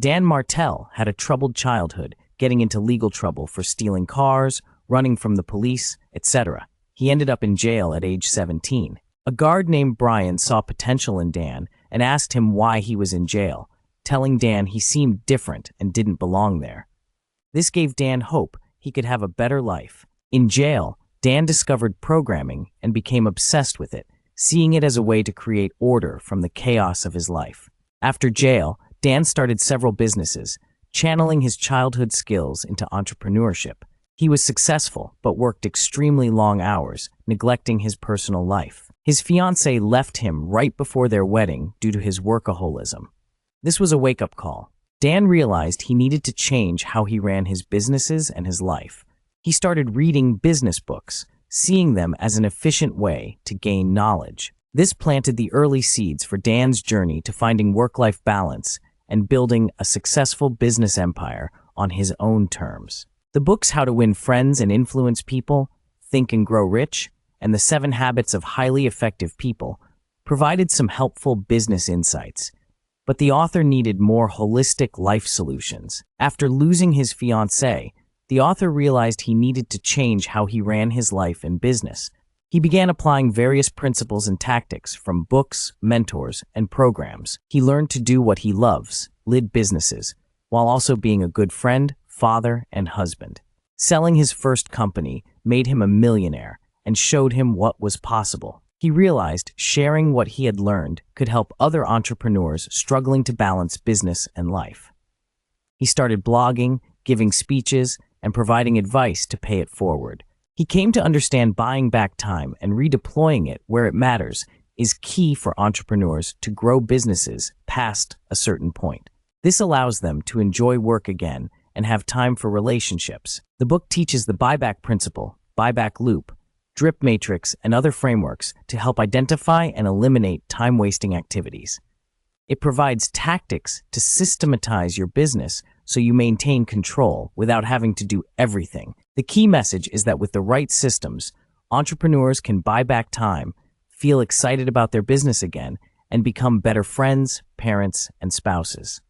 Dan Martell had a troubled childhood, getting into legal trouble for stealing cars, running from the police, etc. He ended up in jail at age 17. A guard named Brian saw potential in Dan and asked him why he was in jail, telling Dan he seemed different and didn't belong there. This gave Dan hope he could have a better life. In jail, Dan discovered programming and became obsessed with it, seeing it as a way to create order from the chaos of his life. After jail, Dan started several businesses, channeling his childhood skills into entrepreneurship. He was successful, but worked extremely long hours, neglecting his personal life. His fiancée left him right before their wedding due to his workaholism. This was a wake-up call. Dan realized he needed to change how he ran his businesses and his life. He started reading business books, seeing them as an efficient way to gain knowledge. This planted the early seeds for Dan's journey to finding work-life balance and building a successful business empire on his own terms. The books How to Win Friends and Influence People, Think and Grow Rich, and The 7 Habits of Highly Effective People provided some helpful business insights, but the author needed more holistic life solutions. After losing his fiancée, the author realized he needed to change how he ran his life and business. He began applying various principles and tactics from books, mentors, and programs. He learned to do what he loves, lead businesses, while also being a good friend, father, and husband. Selling his first company made him a millionaire and showed him what was possible. He realized sharing what he had learned could help other entrepreneurs struggling to balance business and life. He started blogging, giving speeches, and providing advice to pay it forward. He came to understand buying back time and redeploying it where it matters is key for entrepreneurs to grow businesses past a certain point. This allows them to enjoy work again and have time for relationships. The book teaches the buyback principle, buyback loop, drip matrix, and other frameworks to help identify and eliminate time-wasting activities. It provides tactics to systematize your business so you maintain control without having to do everything. The key message is that with the right systems, entrepreneurs can buy back time, feel excited about their business again, and become better friends, parents, and spouses.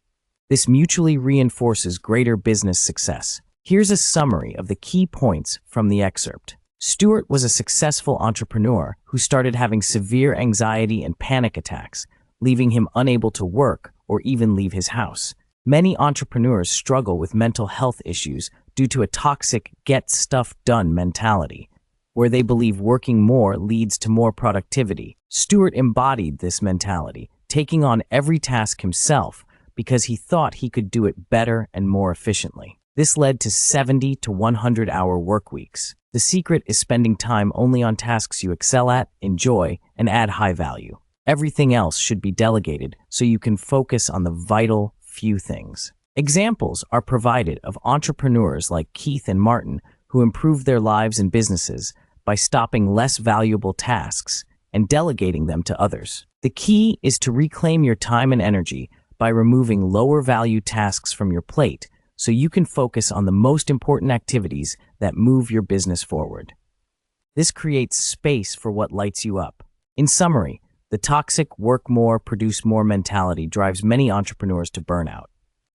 This mutually reinforces greater business success. Here's a summary of the key points from the excerpt. Stuart was a successful entrepreneur who started having severe anxiety and panic attacks, leaving him unable to work or even leave his house. Many entrepreneurs struggle with mental health issues due to a toxic get stuff done mentality, where they believe working more leads to more productivity. Stuart embodied this mentality, taking on every task himself because he thought he could do it better and more efficiently. This led to 70 to 100-hour work weeks. The secret is spending time only on tasks you excel at, enjoy, and add high value. Everything else should be delegated so you can focus on the vital few things. Examples are provided of entrepreneurs like Keith and Martin who improved their lives and businesses by stopping less valuable tasks and delegating them to others. The key is to reclaim your time and energy by removing lower value tasks from your plate so you can focus on the most important activities that move your business forward. This creates space for what lights you up. In summary, the toxic work more, produce more mentality drives many entrepreneurs to burnout.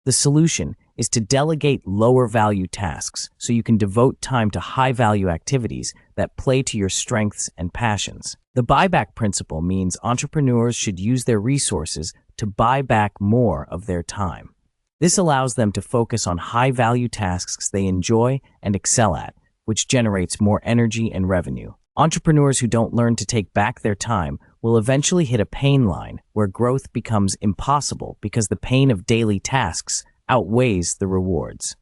The solution is to delegate lower value tasks so you can devote time to high value activities that play to your strengths and passions. The buyback principle means entrepreneurs should use their resources to buy back more of their time. This allows them to focus on high-value tasks they enjoy and excel at, which generates more energy and revenue. Entrepreneurs who don't learn to take back their time will eventually hit a pain line where growth becomes impossible because the pain of daily tasks outweighs the rewards.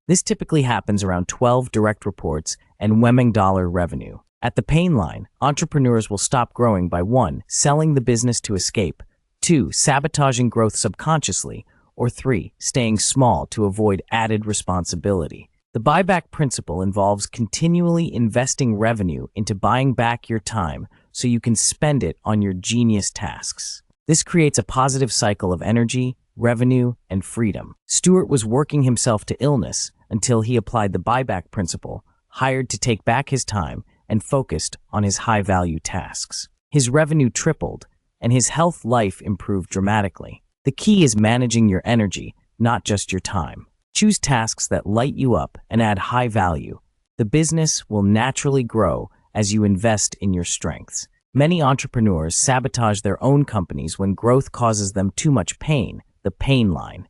This typically happens around 12 direct reports and $1 revenue. At the pain line, entrepreneurs will stop growing by 1. Selling the business to escape, 2. Sabotaging growth subconsciously, or 3. Staying small to avoid added responsibility. The buyback principle involves continually investing revenue into buying back your time so you can spend it on your genius tasks. This creates a positive cycle of energy, revenue, and freedom. Stuart was working himself to illness until he applied the buyback principle, hired to take back his time, and focused on his high-value tasks. His revenue tripled, and his health life improved dramatically. The key is managing your energy, not just your time. Choose tasks that light you up and add high value. The business will naturally grow as you invest in your strengths. Many entrepreneurs sabotage their own companies when growth causes them too much pain, the pain line.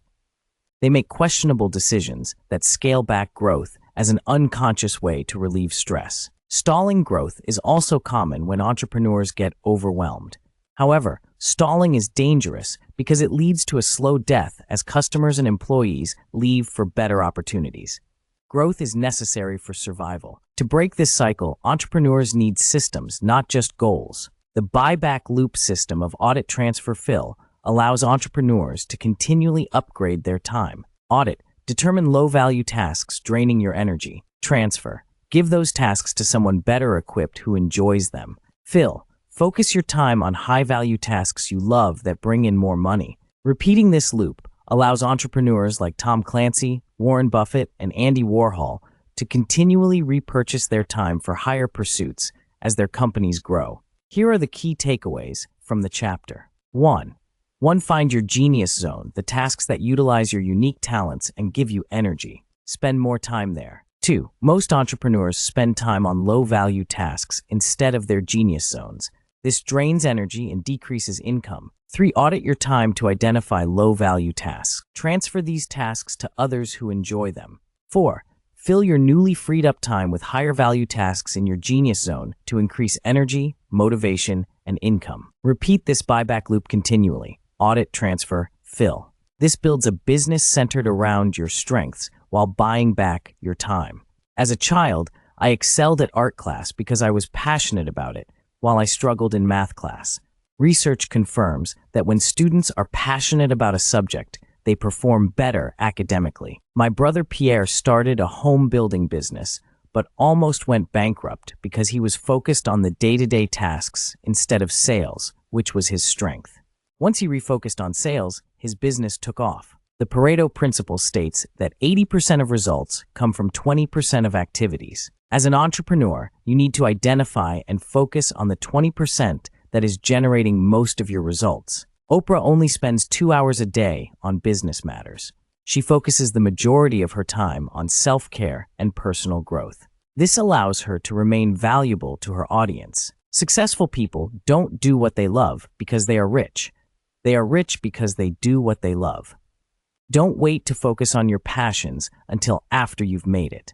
They make questionable decisions that scale back growth as an unconscious way to relieve stress. Stalling growth is also common when entrepreneurs get overwhelmed. However, stalling is dangerous because it leads to a slow death as customers and employees leave for better opportunities. Growth is necessary for survival. To break this cycle, entrepreneurs need systems, not just goals. The buyback loop system of audit, transfer, fill allows entrepreneurs to continually upgrade their time. Audit, determine low-value tasks draining your energy. Transfer, give those tasks to someone better equipped who enjoys them. Fill, focus your time on high-value tasks you love that bring in more money. Repeating this loop allows entrepreneurs like Tom Clancy, Warren Buffett, and Andy Warhol to continually repurchase their time for higher pursuits as their companies grow. Here are the key takeaways from the chapter. 1. Find your genius zone, the tasks that utilize your unique talents and give you energy. Spend more time there. 2. Most entrepreneurs spend time on low-value tasks instead of their genius zones. This drains energy and decreases income. 3. Audit your time to identify low-value tasks. Transfer these tasks to others who enjoy them. 4. Fill your newly freed up time with higher-value tasks in your genius zone to increase energy, motivation, and income. Repeat this buyback loop continually. Audit, transfer, fill. This builds a business centered around your strengths while buying back your time. As a child, I excelled at art class because I was passionate about it, while I struggled in math class. Research confirms that when students are passionate about a subject, they perform better academically. My brother Pierre started a home building business, but almost went bankrupt because he was focused on the day-to-day tasks instead of sales, which was his strength. Once he refocused on sales, his business took off. The Pareto principle states that 80% of results come from 20% of activities. As an entrepreneur, you need to identify and focus on the 20% that is generating most of your results. Oprah only spends 2 hours a day on business matters. She focuses the majority of her time on self-care and personal growth. This allows her to remain valuable to her audience. Successful people don't do what they love because they are rich. They are rich because they do what they love. Don't wait to focus on your passions until after you've made it.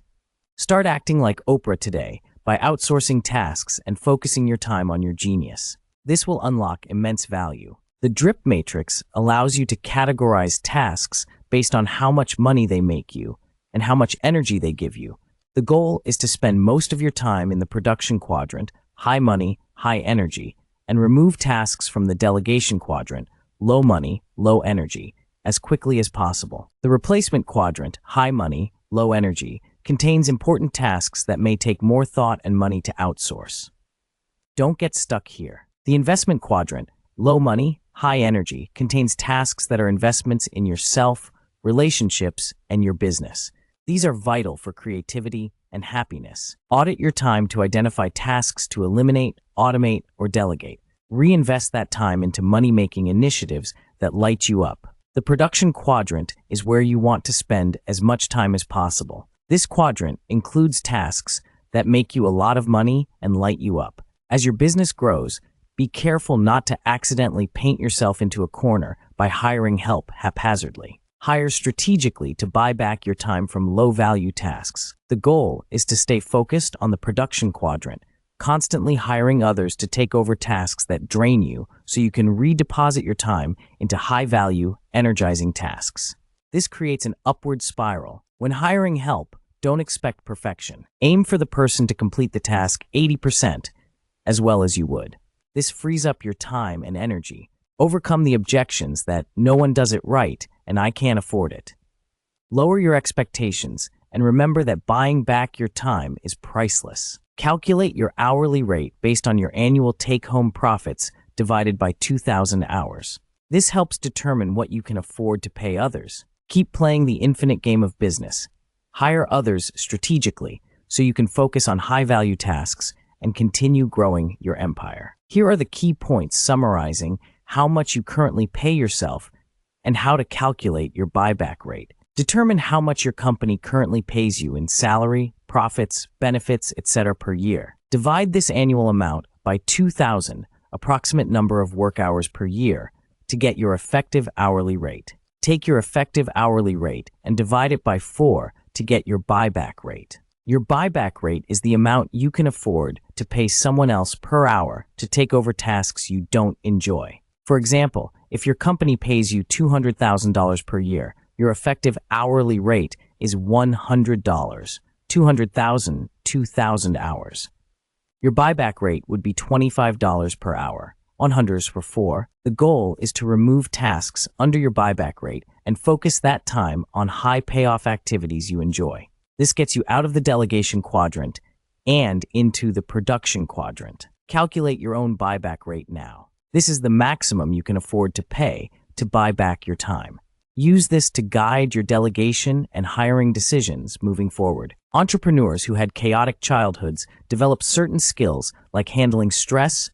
Start acting like Oprah today by outsourcing tasks and focusing your time on your genius. This will unlock immense value. The drip matrix allows you to categorize tasks based on how much money they make you and how much energy they give you. The goal is to spend most of your time in the production quadrant, high money, high energy, and remove tasks from the delegation quadrant, low money, low energy, as quickly as possible. The replacement quadrant, high money, low energy, contains important tasks that may take more thought and money to outsource. Don't get stuck here. The investment quadrant, low money, high energy, contains tasks that are investments in yourself, relationships, and your business. These are vital for creativity and happiness. Audit your time to identify tasks to eliminate, automate, or delegate. Reinvest that time into money-making initiatives that light you up. The production quadrant is where you want to spend as much time as possible. This quadrant includes tasks that make you a lot of money and light you up. As your business grows, be careful not to accidentally paint yourself into a corner by hiring help haphazardly. Hire strategically to buy back your time from low-value tasks. The goal is to stay focused on the production quadrant, constantly hiring others to take over tasks that drain you so you can redeposit your time into high-value, energizing tasks. This creates an upward spiral. When hiring help, don't expect perfection. Aim for the person to complete the task 80% as well as you would. This frees up your time and energy. Overcome the objections that no one does it right and I can't afford it. Lower your expectations and remember that buying back your time is priceless. Calculate your hourly rate based on your annual take-home profits divided by 2,000 hours. This helps determine what you can afford to pay others. Keep playing the infinite game of business. Hire others strategically so you can focus on high-value tasks and continue growing your empire. Here are the key points summarizing how much you currently pay yourself and how to calculate your buyback rate. Determine how much your company currently pays you in salary, profits, benefits, etc. per year. Divide this annual amount by 2,000, approximate number of work hours per year, to get your effective hourly rate. Take your effective hourly rate and divide it by 4 to get your buyback rate. Your buyback rate is the amount you can afford to pay someone else per hour to take over tasks you don't enjoy. For example, if your company pays you $200,000 per year, your effective hourly rate is $100. 200,000, 2,000 hours. Your buyback rate would be $25 per hour. 100 for 4. The goal is to remove tasks under your buyback rate and focus that time on high payoff activities you enjoy. This gets you out of the delegation quadrant and into the production quadrant. Calculate your own buyback rate now. This is the maximum you can afford to pay to buy back your time. Use this to guide your delegation and hiring decisions moving forward. Entrepreneurs who had chaotic childhoods develop certain skills like handling stress,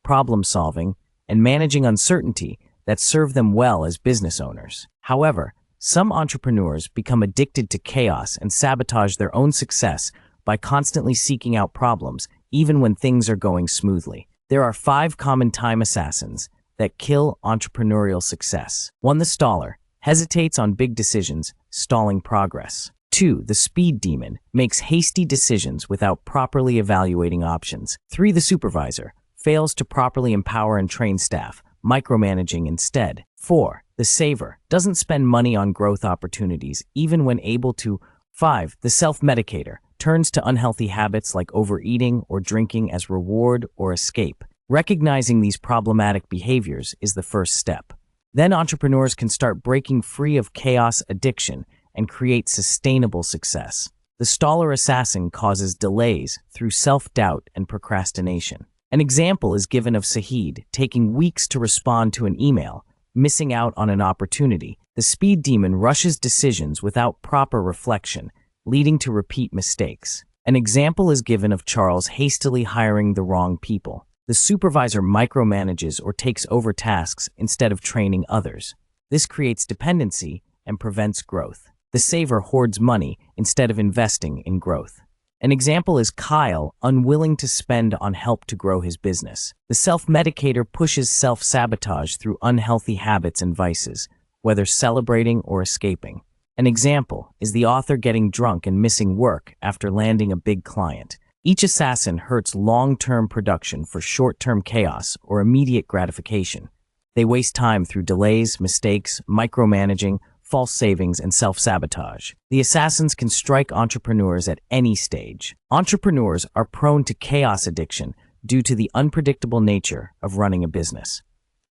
problem solving, and managing uncertainty that serve them well as business owners. However, some entrepreneurs become addicted to chaos and sabotage their own success by constantly seeking out problems, even when things are going smoothly. There are 5 common time assassins that kill entrepreneurial success. 1. The staller hesitates on big decisions, stalling progress. 2. The speed demon makes hasty decisions without properly evaluating options. 3. The supervisor fails to properly empower and train staff, micromanaging instead. 4. The saver doesn't spend money on growth opportunities even when able to. 5. The self-medicator turns to unhealthy habits like overeating or drinking as reward or escape. Recognizing these problematic behaviors is the first step. Then entrepreneurs can start breaking free of chaos addiction and create sustainable success. The staller assassin causes delays through self-doubt and procrastination. An example is given of Sahid taking weeks to respond to an email, missing out on an opportunity. The speed demon rushes decisions without proper reflection, leading to repeat mistakes. An example is given of Charles hastily hiring the wrong people. The supervisor micromanages or takes over tasks instead of training others. This creates dependency and prevents growth. The saver hoards money instead of investing in growth. An example is Kyle unwilling to spend on help to grow his business. The self-medicator pushes self-sabotage through unhealthy habits and vices, whether celebrating or escaping. An example is the author getting drunk and missing work after landing a big client. Each assassin hurts long-term production for short-term chaos or immediate gratification. They waste time through delays, mistakes, micromanaging, false savings, and self-sabotage. The assassins can strike entrepreneurs at any stage. Entrepreneurs are prone to chaos addiction due to the unpredictable nature of running a business.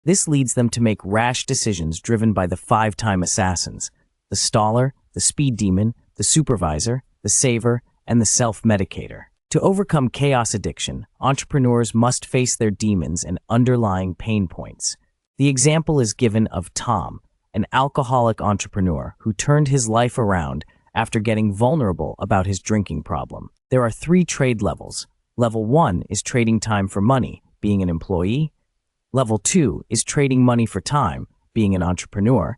This leads them to make rash decisions driven by the 5 time assassins: the staller, the speed demon, the supervisor, the saver, and the self-medicator. To overcome chaos addiction, entrepreneurs must face their demons and underlying pain points. The example is given of Tom, an alcoholic entrepreneur who turned his life around after getting vulnerable about his drinking problem. There are 3 trade levels. Level 1 is trading time for money, being an employee. Level 2 is trading money for time, being an entrepreneur.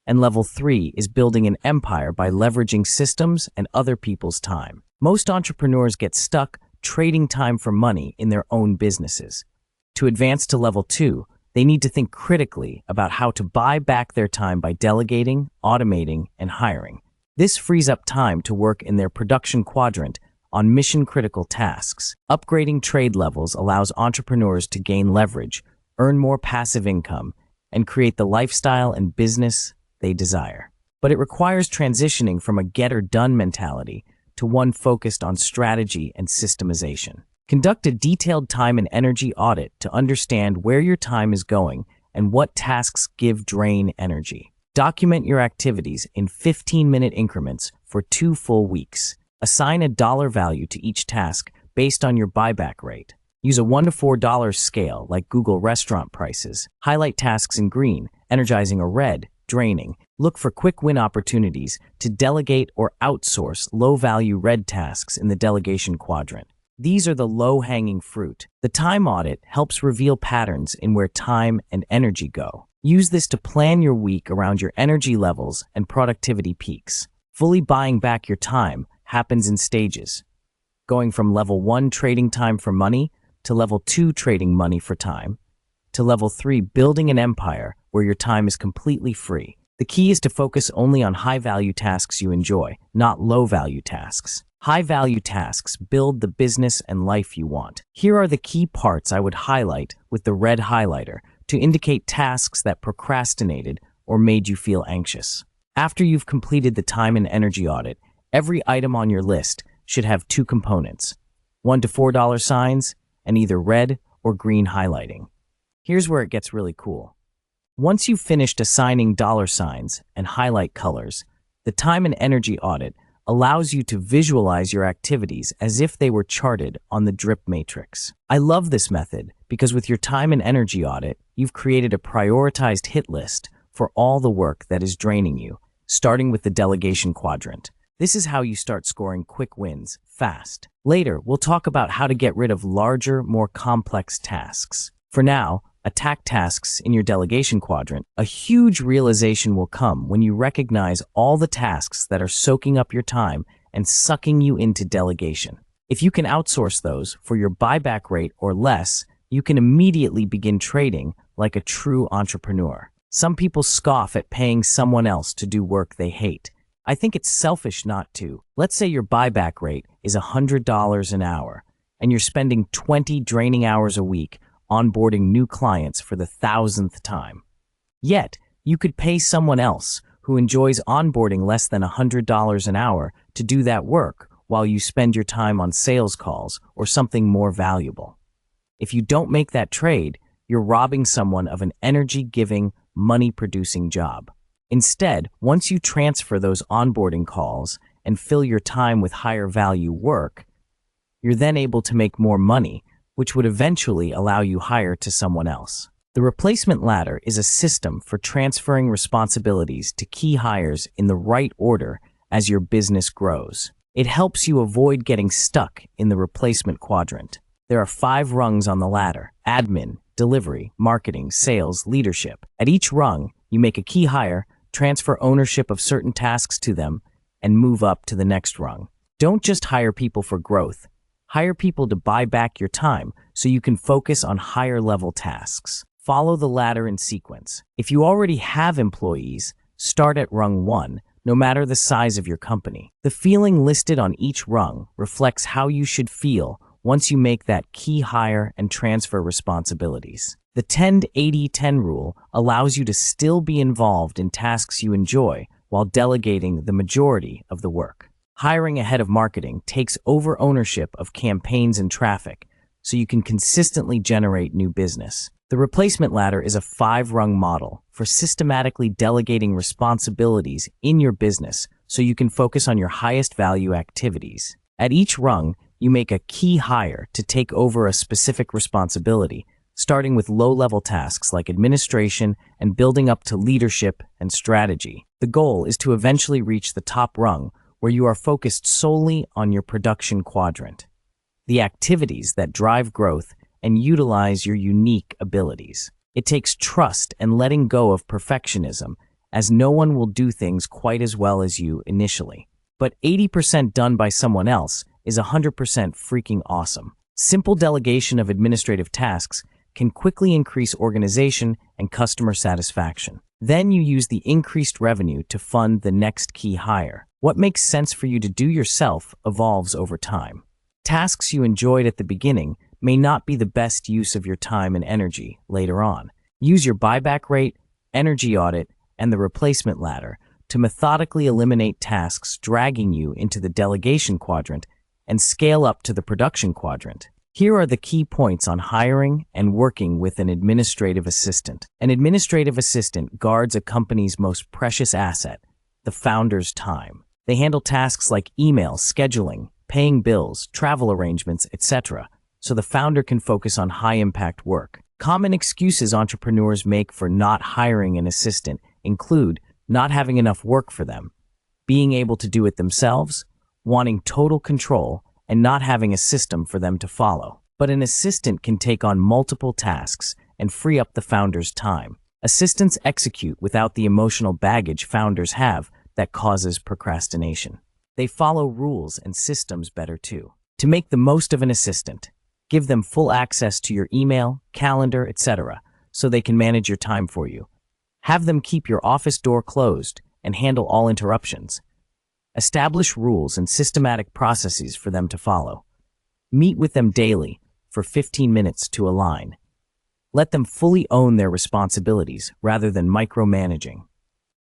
And level 3 is building an empire by leveraging systems and other people's time. Most entrepreneurs get stuck trading time for money in their own businesses. To advance to level 2, they need to think critically about how to buy back their time by delegating, automating, and hiring. This frees up time to work in their production quadrant on mission-critical tasks. Upgrading trade levels allows entrepreneurs to gain leverage, earn more passive income, and create the lifestyle and business they desire. But it requires transitioning from a get-or-done mentality to one focused on strategy and systemization. Conduct a detailed time and energy audit to understand where your time is going and what tasks drain energy. Document your activities in 15-minute increments for 2 full weeks. Assign a dollar value to each task based on your buyback rate. Use a $1 to $4 scale like Google restaurant prices. Highlight tasks in green, energizing, or red, draining. Look for quick win opportunities to delegate or outsource low-value red tasks in the delegation quadrant. These are the low-hanging fruit. The time audit helps reveal patterns in where time and energy go. Use this to plan your week around your energy levels and productivity peaks. Fully buying back your time happens in stages, going from level 1 trading time for money to level 2 trading money for time, to level 3 building an empire where your time is completely free. The key is to focus only on high-value tasks you enjoy, not low-value tasks. High-value tasks build the business and life you want. Here are the key parts I would highlight with the red highlighter to indicate tasks that procrastinated or made you feel anxious. After you've completed the time and energy audit, every item on your list should have 2 components, $1 to $4 signs and either red or green highlighting. Here's where it gets really cool. Once you've finished assigning dollar signs and highlight colors, the time and energy audit allows you to visualize your activities as if they were charted on the drip matrix. I love this method because with your time and energy audit, you've created a prioritized hit list for all the work that is draining you, starting with the delegation quadrant. This is how you start scoring quick wins fast. Later, we'll talk about how to get rid of larger, more complex tasks. For now, attack tasks in your delegation quadrant. A huge realization will come when you recognize all the tasks that are soaking up your time and sucking you into delegation. If you can outsource those for your buyback rate or less, you can immediately begin trading like a true entrepreneur. Some people scoff at paying someone else to do work they hate. I think it's selfish not to. Let's say your buyback rate is $100 an hour, and you're spending 20 draining hours a week onboarding new clients for the 1,000th time. Yet, you could pay someone else who enjoys onboarding less than $100 an hour to do that work while you spend your time on sales calls or something more valuable. If you don't make that trade, you're robbing someone of an energy-giving, money-producing job. Instead, once you transfer those onboarding calls and fill your time with higher-value work, you're then able to make more money, which would eventually allow you hire to someone else. The replacement ladder is a system for transferring responsibilities to key hires in the right order as your business grows. It helps you avoid getting stuck in the replacement quadrant. There are 5 rungs on the ladder: admin, delivery, marketing, sales, leadership. At each rung, you make a key hire, transfer ownership of certain tasks to them, and move up to the next rung. Don't just hire people for growth. Hire people to buy back your time so you can focus on higher-level tasks. Follow the ladder in sequence. If you already have employees, start at rung 1, no matter the size of your company. The feeling listed on each rung reflects how you should feel once you make that key hire and transfer responsibilities. The 10-80-10 rule allows you to still be involved in tasks you enjoy while delegating the majority of the work. Hiring a head of marketing takes over ownership of campaigns and traffic, so you can consistently generate new business. The replacement ladder is a 5-rung model for systematically delegating responsibilities in your business so you can focus on your highest value activities. At each rung, you make a key hire to take over a specific responsibility, starting with low-level tasks like administration and building up to leadership and strategy. The goal is to eventually reach the top rung, where you are focused solely on your production quadrant, the activities that drive growth and utilize your unique abilities. It takes trust and letting go of perfectionism, as no one will do things quite as well as you initially. But 80% done by someone else is 100% freaking awesome. Simple delegation of administrative tasks can quickly increase organization and customer satisfaction. Then you use the increased revenue to fund the next key hire. What makes sense for you to do yourself evolves over time. Tasks you enjoyed at the beginning may not be the best use of your time and energy later on. Use your buyback rate, energy audit, and the replacement ladder to methodically eliminate tasks dragging you into the delegation quadrant and scale up to the production quadrant. Here are the key points on hiring and working with an administrative assistant. An administrative assistant guards a company's most precious asset, the founder's time. They handle tasks like email, scheduling, paying bills, travel arrangements, etc., so the founder can focus on high-impact work. Common excuses entrepreneurs make for not hiring an assistant include not having enough work for them, being able to do it themselves, wanting total control, and not having a system for them to follow. But an assistant can take on multiple tasks and free up the founder's time. Assistants execute without the emotional baggage founders have that causes procrastination. They follow rules and systems better too. To make the most of an assistant, give them full access to your email, calendar, etc., so they can manage your time for you. Have them keep your office door closed and handle all interruptions. Establish rules and systematic processes for them to follow. Meet with them daily for 15 minutes to align. Let them fully own their responsibilities rather than micromanaging.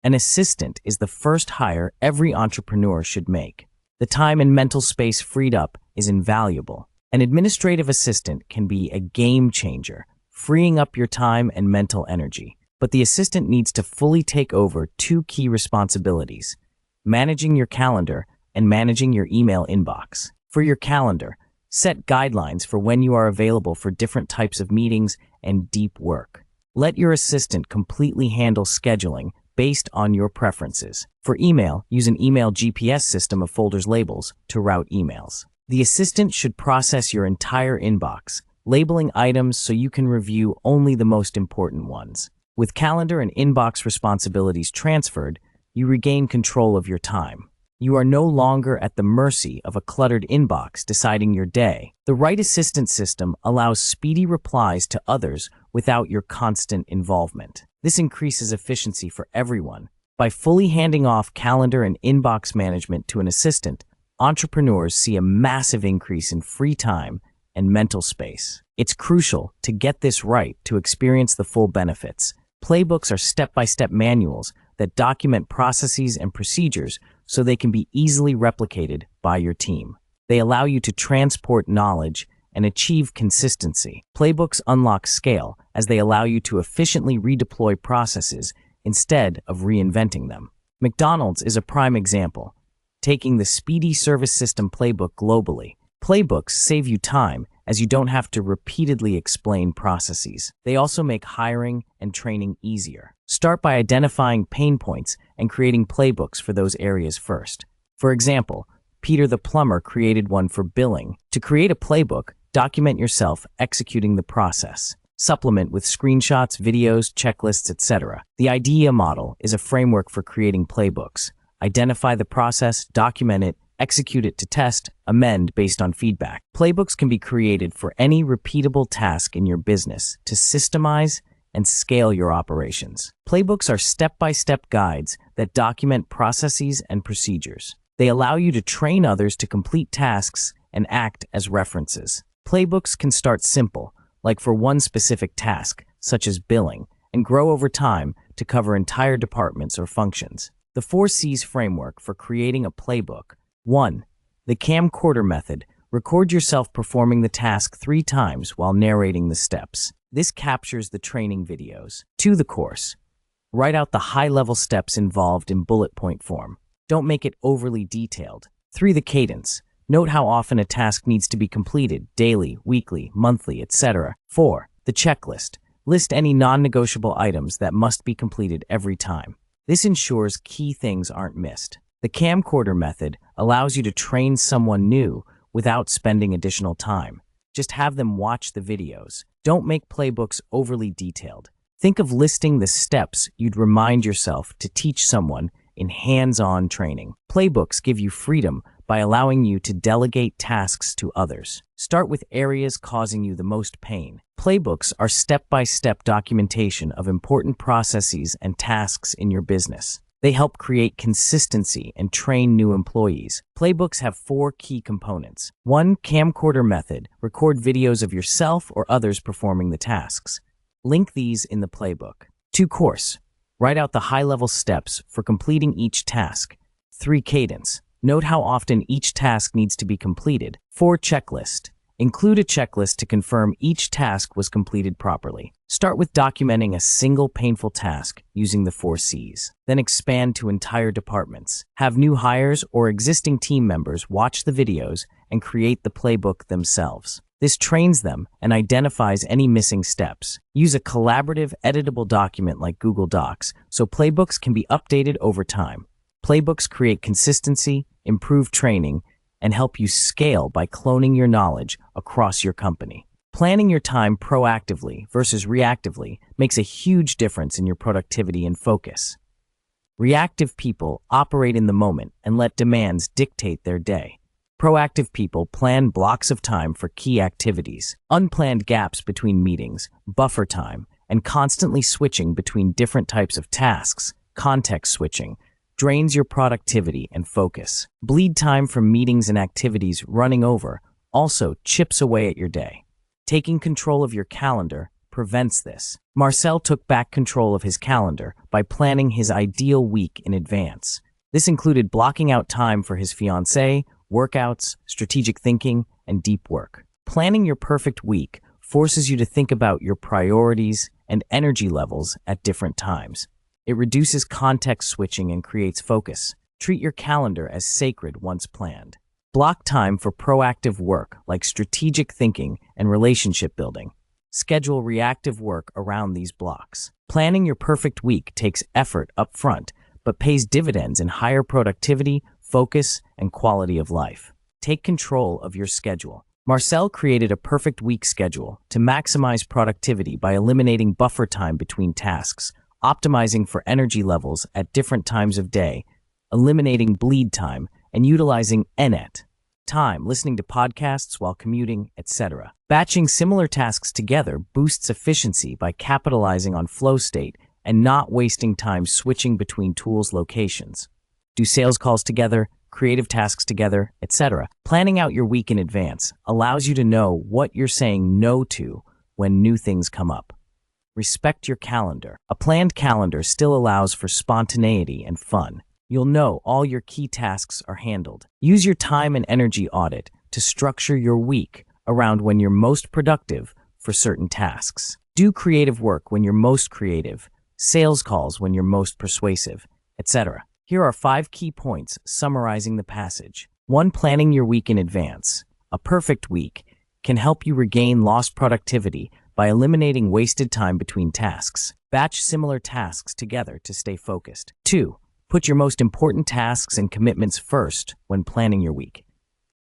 An assistant is the first hire every entrepreneur should make. The time and mental space freed up is invaluable. An administrative assistant can be a game changer, freeing up your time and mental energy. But the assistant needs to fully take over two key responsibilities: managing your calendar and managing your email inbox. For your calendar, set guidelines for when you are available for different types of meetings and deep work. Let your assistant completely handle scheduling based on your preferences. For email, use an email GPS system of folders labels to route emails. The assistant should process your entire inbox, labeling items so you can review only the most important ones. With calendar and inbox responsibilities transferred, you regain control of your time. You are no longer at the mercy of a cluttered inbox deciding your day. The right assistant system allows speedy replies to others without your constant involvement. This increases efficiency for everyone. By fully handing off calendar and inbox management to an assistant, entrepreneurs see a massive increase in free time and mental space. It's crucial to get this right to experience the full benefits. Playbooks are step-by-step manuals that document processes and procedures so they can be easily replicated by your team. They allow you to transport knowledge and achieve consistency. Playbooks unlock scale as they allow you to efficiently redeploy processes instead of reinventing them. McDonald's is a prime example, taking the Speedy Service System playbook globally. Playbooks save you time as you don't have to repeatedly explain processes. They also make hiring and training easier. Start by identifying pain points and creating playbooks for those areas first. For example, Peter the plumber created one for billing. To create a playbook, document yourself executing the process. Supplement with screenshots, videos, checklists, etc. The IDEA model is a framework for creating playbooks. Identify the process, document it, execute it to test, amend based on feedback. Playbooks can be created for any repeatable task in your business to systemize and scale your operations. Playbooks are step-by-step guides that document processes and procedures. They allow you to train others to complete tasks and act as references. Playbooks can start simple, like for one specific task, such as billing, and grow over time to cover entire departments or functions. The 4Cs framework for creating a playbook. 1. The camcorder method. Record yourself performing the task 3 times while narrating the steps. This captures the training videos. 2. The course. Write out the high-level steps involved in bullet point form. Don't make it overly detailed. 3. The cadence. Note how often a task needs to be completed, daily, weekly, monthly, etc. 4. The checklist. List any non-negotiable items that must be completed every time. This ensures key things aren't missed. The camcorder method allows you to train someone new without spending additional time. Just have them watch the videos. Don't make playbooks overly detailed. Think of listing the steps you'd remind yourself to teach someone in hands-on training. Playbooks give you freedom by allowing you to delegate tasks to others. Start with areas causing you the most pain. Playbooks are step-by-step documentation of important processes and tasks in your business. They help create consistency and train new employees. Playbooks have 4 key components. 1. Camcorder method. Record videos of yourself or others performing the tasks. Link these in the playbook. 2. Course. Write out the high-level steps for completing each task. 3. Cadence. Note how often each task needs to be completed. 4. Checklist. Include a checklist to confirm each task was completed properly. Start with documenting a single painful task using the 4 Cs. Then expand to entire departments. Have new hires or existing team members watch the videos and create the playbook themselves. This trains them and identifies any missing steps. Use a collaborative, editable document like Google Docs so playbooks can be updated over time. Playbooks create consistency, improve training, and help you scale by cloning your knowledge across your company. Planning your time proactively versus reactively makes a huge difference in your productivity and focus. Reactive people operate in the moment and let demands dictate their day. Proactive people plan blocks of time for key activities, unplanned gaps between meetings, buffer time, and constantly switching between different types of tasks, context switching, drains your productivity and focus. Bleed time from meetings and activities running over also chips away at your day. Taking control of your calendar prevents this. Marcel took back control of his calendar by planning his ideal week in advance. This included blocking out time for his fiancée, workouts, strategic thinking, and deep work. Planning your perfect week forces you to think about your priorities and energy levels at different times. It reduces context switching and creates focus. Treat your calendar as sacred once planned. Block time for proactive work like strategic thinking and relationship building. Schedule reactive work around these blocks. Planning your perfect week takes effort up front, but pays dividends in higher productivity, focus, and quality of life. Take control of your schedule. Marcel created a perfect week schedule to maximize productivity by eliminating buffer time between tasks, optimizing for energy levels at different times of day, eliminating bleed time, and utilizing ENET time, listening to podcasts while commuting, etc. Batching similar tasks together boosts efficiency by capitalizing on flow state and not wasting time switching between tools locations. Do sales calls together, creative tasks together, etc. Planning out your week in advance allows you to know what you're saying no to when new things come up. Respect your calendar. A planned calendar still allows for spontaneity and fun. You'll know all your key tasks are handled. Use your time and energy audit to structure your week around when you're most productive for certain tasks. Do creative work when you're most creative, sales calls when you're most persuasive, etc. Here are 5 key points summarizing the passage. 1. Planning your week in advance. A perfect week can help you regain lost productivity by eliminating wasted time between tasks. Batch similar tasks together to stay focused. 2. Put your most important tasks and commitments first when planning your week.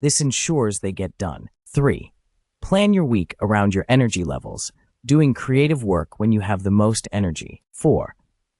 This ensures they get done. 3. Plan your week around your energy levels, doing creative work when you have the most energy. 4.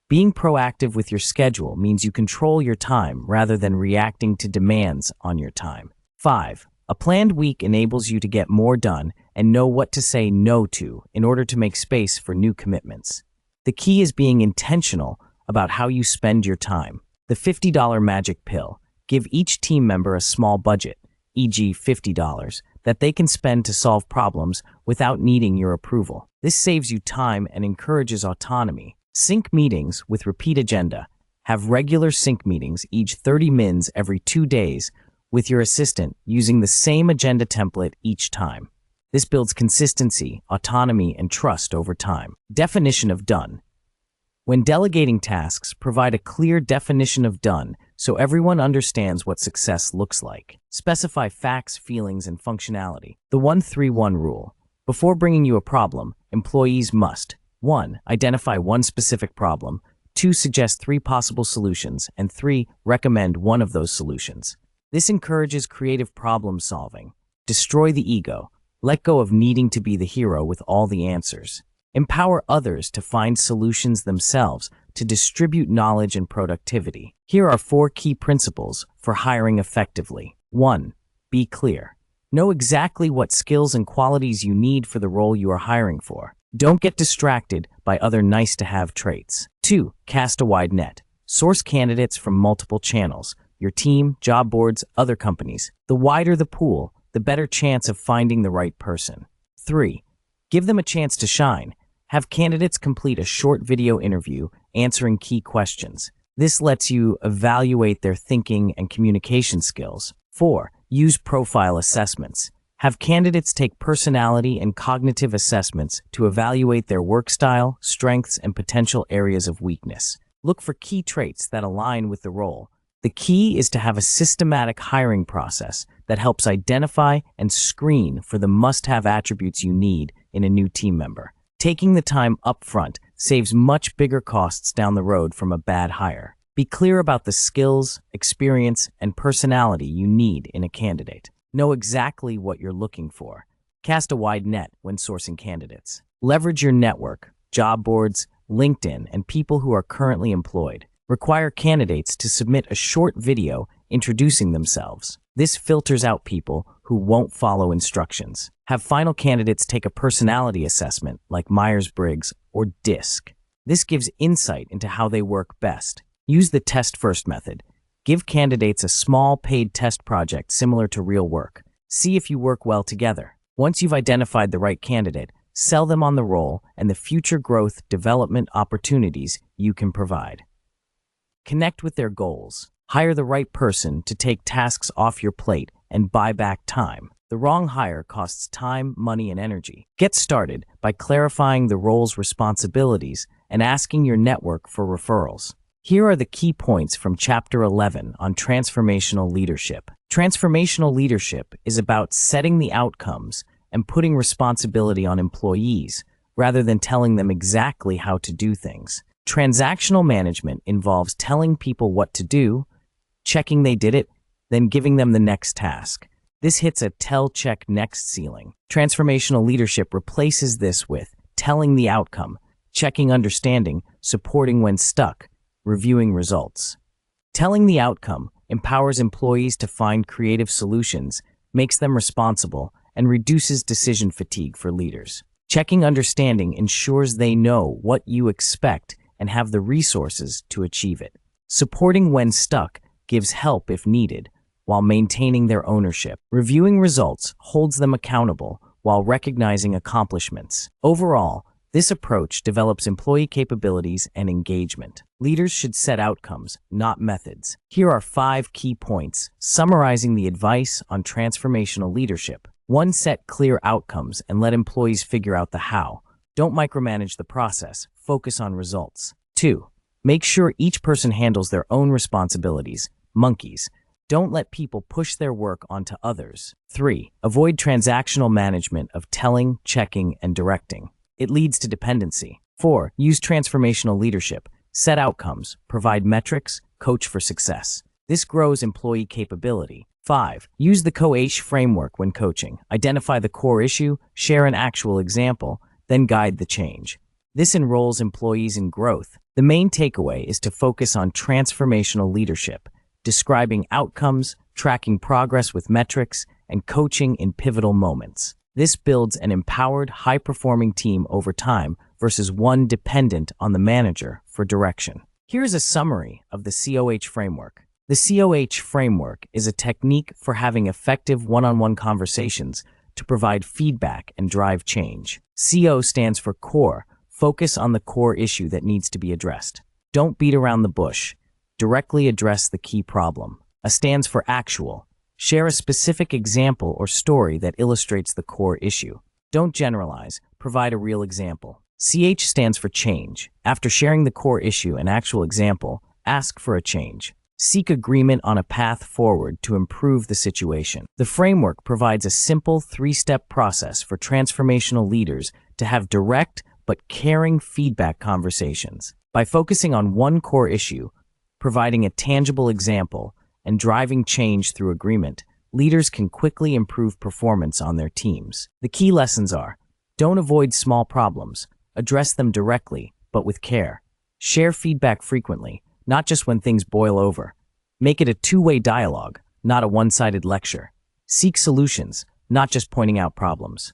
Being proactive with your schedule means you control your time rather than reacting to demands on your time. 5. A planned week enables you to get more done and know what to say no to in order to make space for new commitments. The key is being intentional about how you spend your time. The $50 magic pill. Give each team member a small budget, e.g. $50, that they can spend to solve problems without needing your approval. This saves you time and encourages autonomy. Sync meetings with repeat agenda. Have regular sync meetings, each 30 mins every 2 days, with your assistant using the same agenda template each time. This builds consistency, autonomy, and trust over time. Definition of done. When delegating tasks, provide a clear definition of done so everyone understands what success looks like. Specify facts, feelings, and functionality. The 1-3-1 rule. Before bringing you a problem, employees must 1. Identify one specific problem, 2. Suggest 3 possible solutions, and 3. Recommend one of those solutions. This encourages creative problem solving. Destroy the ego. Let go of needing to be the hero with all the answers. Empower others to find solutions themselves to distribute knowledge and productivity. Here are 4 key principles for hiring effectively. 1. Be clear. Know exactly what skills and qualities you need for the role you are hiring for. Don't get distracted by other nice-to-have traits. 2. Cast a wide net. Source candidates from multiple channels, your team, job boards, other companies. The wider the pool, the better chance of finding the right person. 3. Give them a chance to shine. Have candidates complete a short video interview answering key questions. This lets you evaluate their thinking and communication skills. 4. Use profile assessments. Have candidates take personality and cognitive assessments to evaluate their work style, strengths, and potential areas of weakness. Look for key traits that align with the role. The key is to have a systematic hiring process that helps identify and screen for the must-have attributes you need in a new team member. Taking the time up front saves much bigger costs down the road from a bad hire. Be clear about the skills, experience, and personality you need in a candidate. Know exactly what you're looking for. Cast a wide net when sourcing candidates. Leverage your network, job boards, LinkedIn, and people who are currently employed. Require candidates to submit a short video introducing themselves. This filters out people who won't follow instructions. Have final candidates take a personality assessment like Myers-Briggs or DISC. This gives insight into how they work best. Use the test-first method. Give candidates a small paid test project similar to real work. See if you work well together. Once you've identified the right candidate, sell them on the role and the future growth development opportunities you can provide. Connect with their goals. Hire the right person to take tasks off your plate and buy back time. The wrong hire costs time, money, and energy. Get started by clarifying the role's responsibilities and asking your network for referrals. Here are the key points from Chapter 11 on transformational leadership. Transformational leadership is about setting the outcomes and putting responsibility on employees rather than telling them exactly how to do things. Transactional management involves telling people what to do, checking they did it, then giving them the next task. This hits a tell, check, next ceiling. Transformational leadership replaces this with telling the outcome, checking understanding, supporting when stuck, reviewing results. Telling the outcome empowers employees to find creative solutions, makes them responsible, and reduces decision fatigue for leaders. Checking understanding ensures they know what you expect and have the resources to achieve it. Supporting when stuck gives help if needed, while maintaining their ownership. Reviewing results holds them accountable while recognizing accomplishments. Overall, this approach develops employee capabilities and engagement. Leaders should set outcomes, not methods. Here are 5 key points summarizing the advice on transformational leadership. 1. Set clear outcomes and let employees figure out the how. Don't micromanage the process. Focus on results. 2. Make sure each person handles their own responsibilities. Monkeys. Don't let people push their work onto others. 3. Avoid transactional management of telling, checking, and directing. It leads to dependency. 4. Use transformational leadership. Set outcomes, provide metrics, coach for success. This grows employee capability. 5. Use the COAH framework when coaching. Identify the core issue, share an actual example, then guide the change. This enrolls employees in growth. The main takeaway is to focus on transformational leadership, describing outcomes, tracking progress with metrics, and coaching in pivotal moments. This builds an empowered, high-performing team over time versus one dependent on the manager for direction. Here's a summary of the COAH framework. The COAH framework is a technique for having effective one-on-one conversations to provide feedback and drive change. CO stands for core. Focus on the core issue that needs to be addressed. Don't beat around the bush. Directly address the key problem. A stands for actual. Share a specific example or story that illustrates the core issue. Don't generalize. Provide a real example. CH stands for change. After sharing the core issue and actual example, ask for a change. Seek agreement on a path forward to improve the situation. The framework provides a simple 3-step process for transformational leaders to have direct but caring feedback conversations. By focusing on one core issue, providing a tangible example, and driving change through agreement, leaders can quickly improve performance on their teams. The key lessons are: don't avoid small problems, address them directly, but with care. Share feedback frequently, not just when things boil over. Make it a two-way dialogue, not a one-sided lecture. Seek solutions, not just pointing out problems.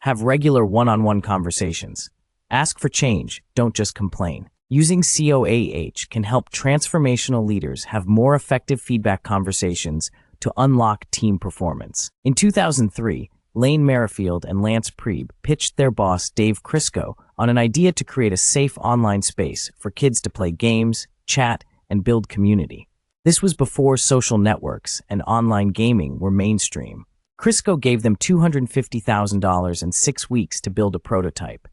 Have regular one-on-one conversations. Ask for change, don't just complain. Using COAH can help transformational leaders have more effective feedback conversations to unlock team performance. In 2003, Lane Merrifield and Lance Priebe pitched their boss Dave Crisco on an idea to create a safe online space for kids to play games, chat, and build community. This was before social networks and online gaming were mainstream. Crisco gave them $250,000 and 6 weeks to build a prototype.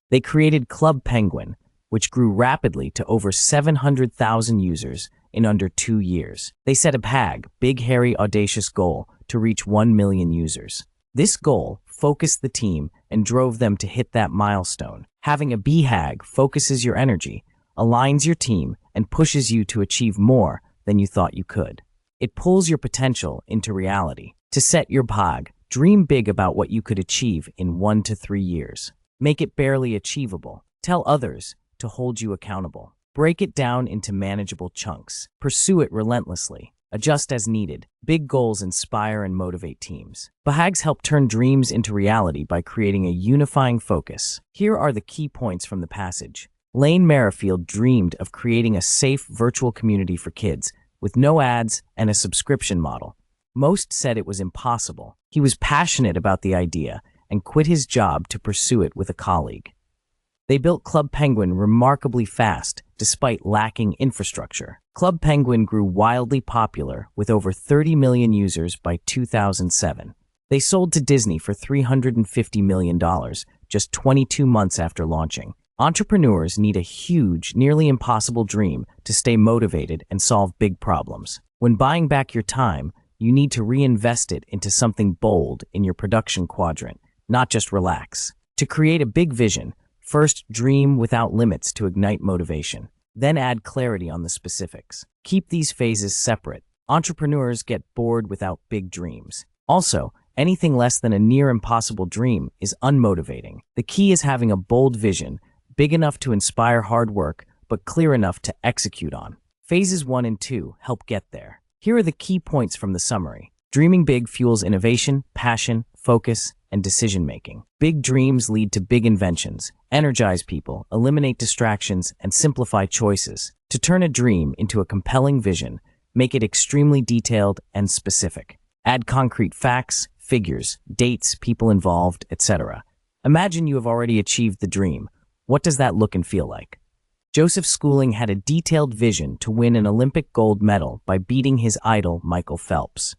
They created Club Penguin, which grew rapidly to over 700,000 users in under 2 years. They set a big, hairy, audacious goal to reach 1 million users. This goal focused the team and drove them to hit that milestone. Having a BHAG focuses your energy, aligns your team, and pushes you to achieve more than you thought you could. It pulls your potential into reality. To set your BHAG, Dream big about what you could achieve in 1 to 3 years. Make it barely achievable. Tell others to hold you accountable. Break it down into manageable chunks. Pursue it relentlessly. Adjust as needed. Big goals inspire and motivate teams. Bahags help turn dreams into reality by creating a unifying focus. Here are the key points from the passage. Lane Merrifield dreamed of creating a safe virtual community for kids with no ads and a subscription model. Most said it was impossible. He was passionate about the idea and quit his job to pursue it with a colleague. They built Club Penguin remarkably fast, despite lacking infrastructure. Club Penguin grew wildly popular with over 30 million users by 2007. They sold to Disney for $350 million just 22 months after launching. Entrepreneurs need a huge, nearly impossible dream to stay motivated and solve big problems. When buying back your time, you need to reinvest it into something bold in your production quadrant, not just relax. To create a big vision, first dream without limits to ignite motivation. Then add clarity on the specifics. Keep these phases separate. Entrepreneurs get bored without big dreams. Also, anything less than a near impossible dream is unmotivating. The key is having a bold vision, big enough to inspire hard work, but clear enough to execute on. Phases 1 and 2 help get there. Here are the key points from the summary. Dreaming big fuels innovation, passion, focus, and decision-making. Big dreams lead to big inventions, energize people, eliminate distractions, and simplify choices. To turn a dream into a compelling vision, make it extremely detailed and specific. Add concrete facts, figures, dates, people involved, etc. Imagine you have already achieved the dream. What does that look and feel like? Joseph Schooling had a detailed vision to win an Olympic gold medal by beating his idol, Michael Phelps.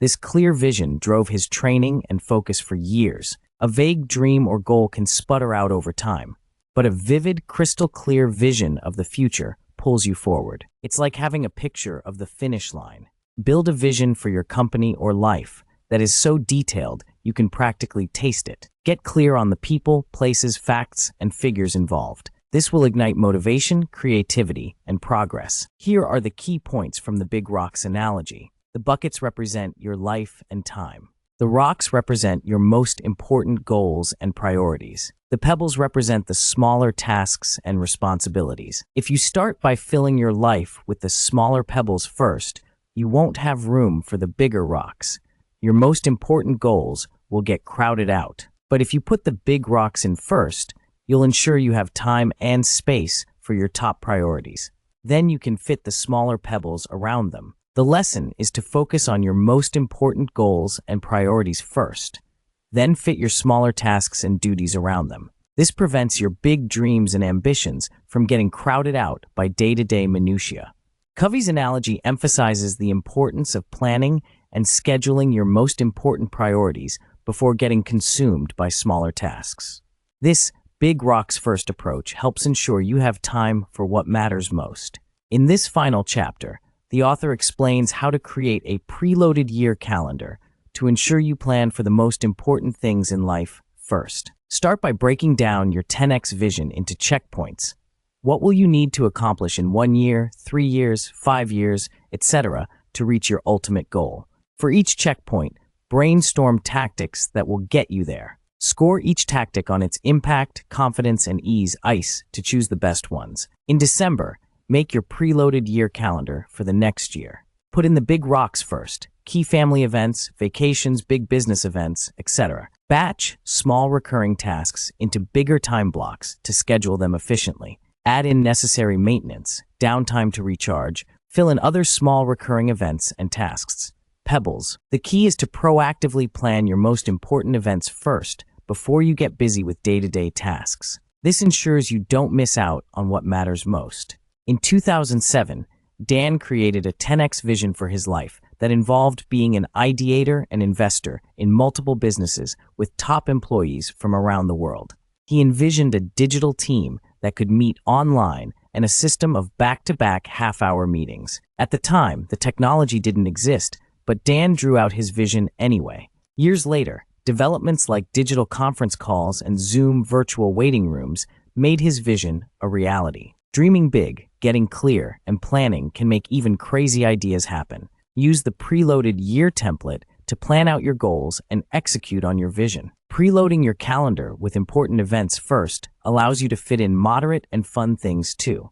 This clear vision drove his training and focus for years. A vague dream or goal can sputter out over time, but a vivid, crystal-clear vision of the future pulls you forward. It's like having a picture of the finish line. Build a vision for your company or life that is so detailed you can practically taste it. Get clear on the people, places, facts, and figures involved. This will ignite motivation, creativity, and progress. Here are the key points from the big rocks analogy. The buckets represent your life and time. The rocks represent your most important goals and priorities. The pebbles represent the smaller tasks and responsibilities. If you start by filling your life with the smaller pebbles first, you won't have room for the bigger rocks. Your most important goals will get crowded out. But if you put the big rocks in first, you'll ensure you have time and space for your top priorities. Then you can fit the smaller pebbles around them. The lesson is to focus on your most important goals and priorities first, then fit your smaller tasks and duties around them. This prevents your big dreams and ambitions from getting crowded out by day-to-day minutiae. Covey's analogy emphasizes the importance of planning and scheduling your most important priorities before getting consumed by smaller tasks. This big rocks first approach helps ensure you have time for what matters most. In this final chapter, the author explains how to create a preloaded year calendar to ensure you plan for the most important things in life first. Start by breaking down your 10x vision into checkpoints. What will you need to accomplish in 1 year, 3 years, 5 years, etc. to reach your ultimate goal? For each checkpoint, brainstorm tactics that will get you there. Score each tactic on its impact, confidence, and ease to choose the best ones. In December, make your preloaded year calendar for the next year. Put in the big rocks first, key family events, vacations, big business events, etc. Batch small recurring tasks into bigger time blocks to schedule them efficiently. Add in necessary maintenance, downtime to recharge, fill in other small recurring events and tasks. Pebbles. The key is to proactively plan your most important events first before you get busy with day-to-day tasks. This ensures you don't miss out on what matters most. In 2007, Dan created a 10x vision for his life that involved being an ideator and investor in multiple businesses with top employees from around the world. He envisioned a digital team that could meet online and a system of back-to-back half-hour meetings. At the time, the technology didn't exist, but Dan drew out his vision anyway. Years later, developments like digital conference calls and Zoom virtual waiting rooms made his vision a reality. Dreaming big, getting clear, and planning can make even crazy ideas happen. Use the preloaded year template to plan out your goals and execute on your vision. Preloading your calendar with important events first allows you to fit in moderate and fun things too.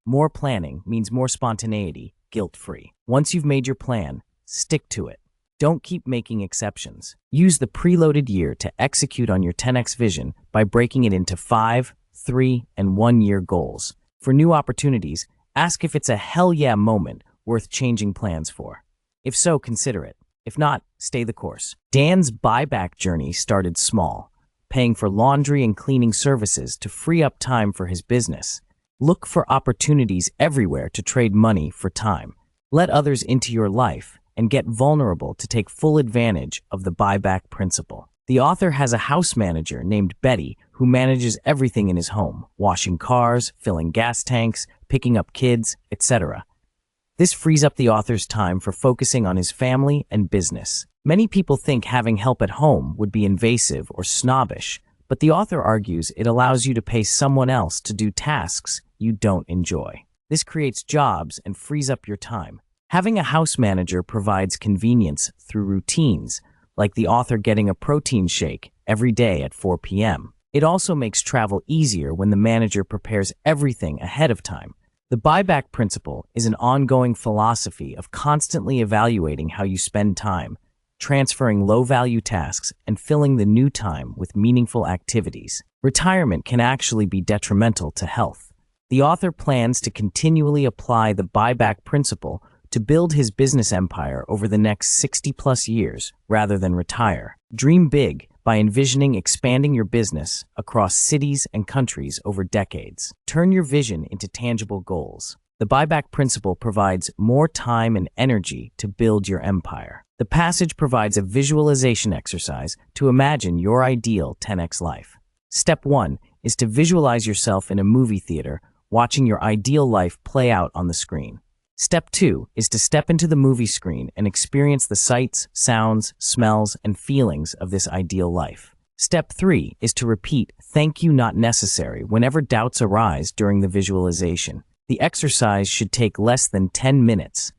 More planning means more spontaneity, guilt-free. Once you've made your plan, stick to it. Don't keep making exceptions. Use the preloaded year to execute on your 10x vision by breaking it into 5, 3, and 1-year goals. For new opportunities, ask if it's a hell yeah moment worth changing plans for. If so, consider it. If not, stay the course. Dan's buyback journey started small, paying for laundry and cleaning services to free up time for his business. Look for opportunities everywhere to trade money for time. Let others into your life and get vulnerable to take full advantage of the buyback principle. The author has a house manager named Betty who manages everything in his home, washing cars, filling gas tanks, picking up kids, etc. This frees up the author's time for focusing on his family and business. Many people think having help at home would be invasive or snobbish, but the author argues it allows you to pay someone else to do tasks you don't enjoy. This creates jobs and frees up your time. Having a house manager provides convenience through routines, like the author getting a protein shake every day at 4 p.m. It also makes travel easier when the manager prepares everything ahead of time. The buyback principle is an ongoing philosophy of constantly evaluating how you spend time, transferring low-value tasks, and filling the new time with meaningful activities. Retirement can actually be detrimental to health. The author plans to continually apply the buyback principle to build his business empire over the next 60-plus years rather than retire. Dream big by envisioning expanding your business across cities and countries over decades. Turn your vision into tangible goals. The buyback principle provides more time and energy to build your empire. The passage provides a visualization exercise to imagine your ideal 10x life. Step 1 is to visualize yourself in a movie theater, watching your ideal life play out on the screen. Step 2 is to step into the movie screen and experience the sights, sounds, smells, and feelings of this ideal life. Step 3 is to repeat "thank you, not necessary" whenever doubts arise during the visualization. The exercise should take less than 10 minutes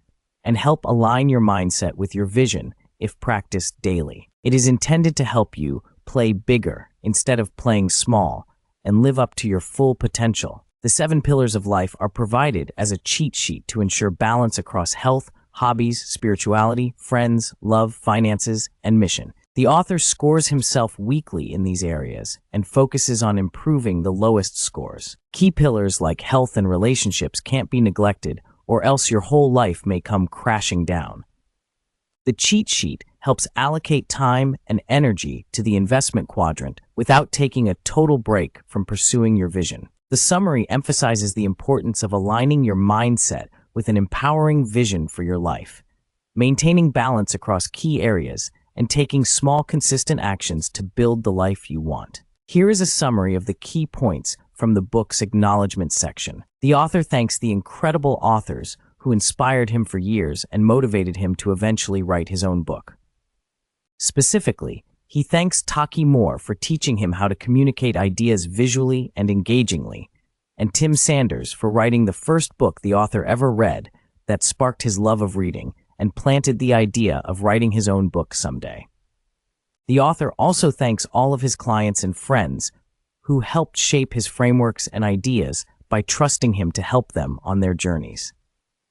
and help align your mindset with your vision if practiced daily. It is intended to help you play bigger instead of playing small and live up to your full potential. The 7 pillars of life are provided as a cheat sheet to ensure balance across health, hobbies, spirituality, friends, love, finances, and mission. The author scores himself weekly in these areas and focuses on improving the lowest scores. Key pillars like health and relationships can't be neglected, or else your whole life may come crashing down. The cheat sheet helps allocate time and energy to the investment quadrant without taking a total break from pursuing your vision. The summary emphasizes the importance of aligning your mindset with an empowering vision for your life, maintaining balance across key areas, and taking small, consistent actions to build the life you want. Here is a summary of the key points from the book's acknowledgement section. The author thanks the incredible authors who inspired him for years and motivated him to eventually write his own book. Specifically, he thanks Taki Moore for teaching him how to communicate ideas visually and engagingly, and Tim Sanders for writing the first book the author ever read that sparked his love of reading and planted the idea of writing his own book someday. The author also thanks all of his clients and friends who helped shape his frameworks and ideas by trusting him to help them on their journeys.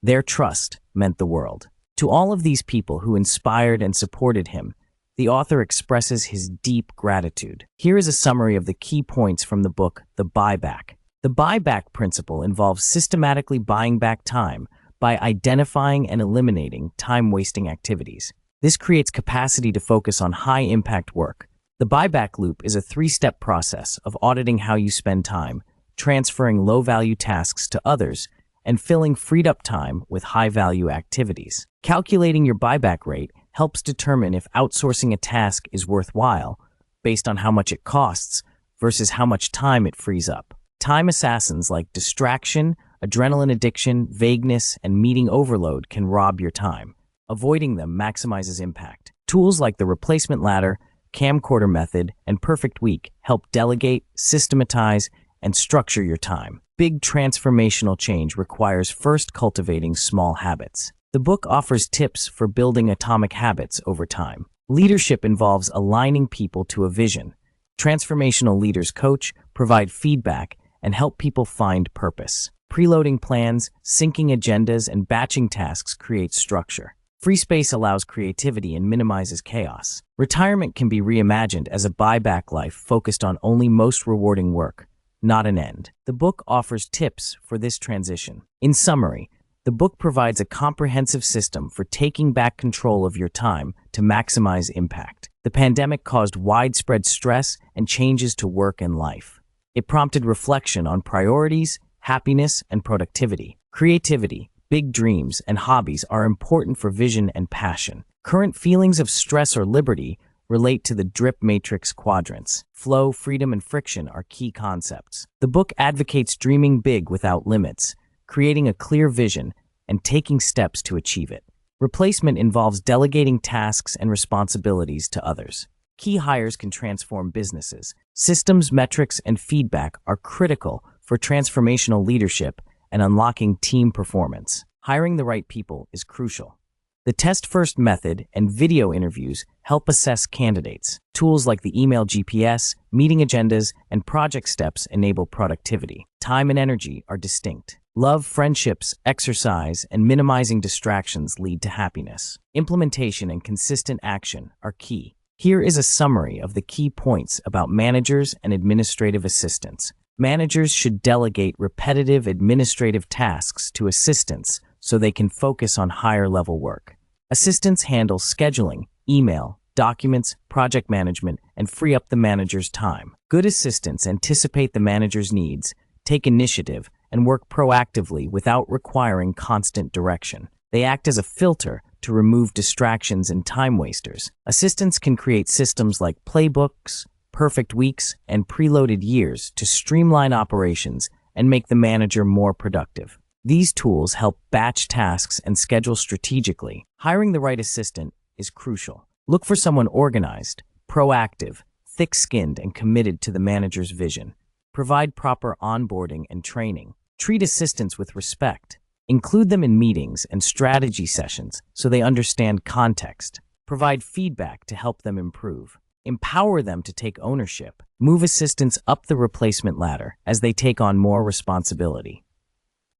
Their trust meant the world. To all of these people who inspired and supported him, the author expresses his deep gratitude. Here is a summary of the key points from the book, The Buyback. The buyback principle involves systematically buying back time by identifying and eliminating time-wasting activities. This creates capacity to focus on high-impact work. The buyback loop is a 3-step process of auditing how you spend time, transferring low-value tasks to others, and filling freed-up time with high-value activities. Calculating your buyback rate helps determine if outsourcing a task is worthwhile based on how much it costs versus how much time it frees up. Time assassins like distraction, adrenaline addiction, vagueness, and meeting overload can rob your time. Avoiding them maximizes impact. Tools like the replacement ladder, camcorder method, and perfect week help delegate, systematize, and structure your time. Big transformational change requires first cultivating small habits. The book offers tips for building atomic habits over time. Leadership involves aligning people to a vision. Transformational leaders coach, provide feedback, and help people find purpose. Preloading plans, syncing agendas, and batching tasks create structure. Free space allows creativity and minimizes chaos. Retirement can be reimagined as a buyback life focused on only most rewarding work, not an end. The book offers tips for this transition. In summary, the book provides a comprehensive system for taking back control of your time to maximize impact. The pandemic caused widespread stress and changes to work and life. It prompted reflection on priorities, happiness, and productivity. Creativity, big dreams, and hobbies are important for vision and passion. Current feelings of stress or liberty relate to the drip matrix quadrants. Flow, freedom, and friction are key concepts. The book advocates dreaming big without limits, creating a clear vision, and taking steps to achieve it. Replacement involves delegating tasks and responsibilities to others. Key hires can transform businesses. Systems, metrics, and feedback are critical for transformational leadership and unlocking team performance. Hiring the right people is crucial. The test-first method and video interviews help assess candidates. Tools like the email GPS, meeting agendas, and project steps enable productivity. Time and energy are distinct. Love, friendships, exercise, and minimizing distractions lead to happiness. Implementation and consistent action are key. Here is a summary of the key points about managers and administrative assistants. Managers should delegate repetitive administrative tasks to assistants so they can focus on higher-level work. Assistants handle scheduling, email, documents, project management, and free up the manager's time. Good assistants anticipate the manager's needs, take initiative, and work proactively without requiring constant direction. They act as a filter to remove distractions and time wasters. Assistants can create systems like playbooks, perfect weeks, and preloaded years to streamline operations and make the manager more productive. These tools help batch tasks and schedule strategically. Hiring the right assistant is crucial. Look for someone organized, proactive, thick-skinned, and committed to the manager's vision. Provide proper onboarding and training. Treat assistants with respect. Include them in meetings and strategy sessions so they understand context. Provide feedback to help them improve. Empower them to take ownership. Move assistants up the replacement ladder as they take on more responsibility.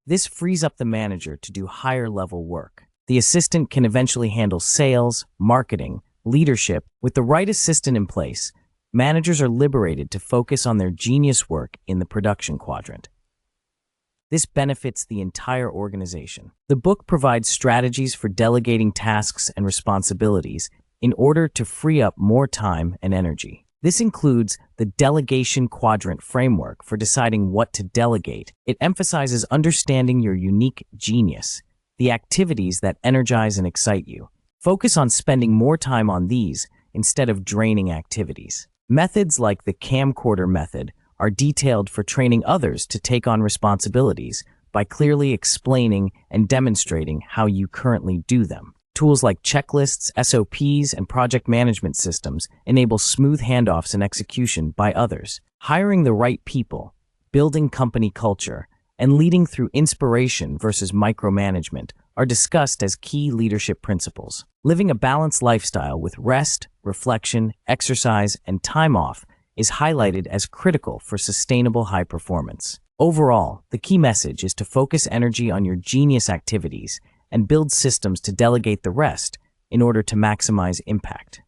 This frees up the manager to do higher-level work. The assistant can eventually handle sales, marketing, leadership. With the right assistant in place, managers are liberated to focus on their genius work in the production quadrant. This benefits the entire organization. The book provides strategies for delegating tasks and responsibilities in order to free up more time and energy. This includes the delegation quadrant framework for deciding what to delegate. It emphasizes understanding your unique genius, the activities that energize and excite you. Focus on spending more time on these instead of draining activities. Methods like the camcorder method are detailed for training others to take on responsibilities by clearly explaining and demonstrating how you currently do them. Tools like checklists, SOPs, and project management systems enable smooth handoffs and execution by others. Hiring the right people, building company culture, and leading through inspiration versus micromanagement are discussed as key leadership principles. Living a balanced lifestyle with rest, reflection, exercise, and time off is highlighted as critical for sustainable high performance. Overall, the key message is to focus energy on your genius activities and build systems to delegate the rest in order to maximize impact.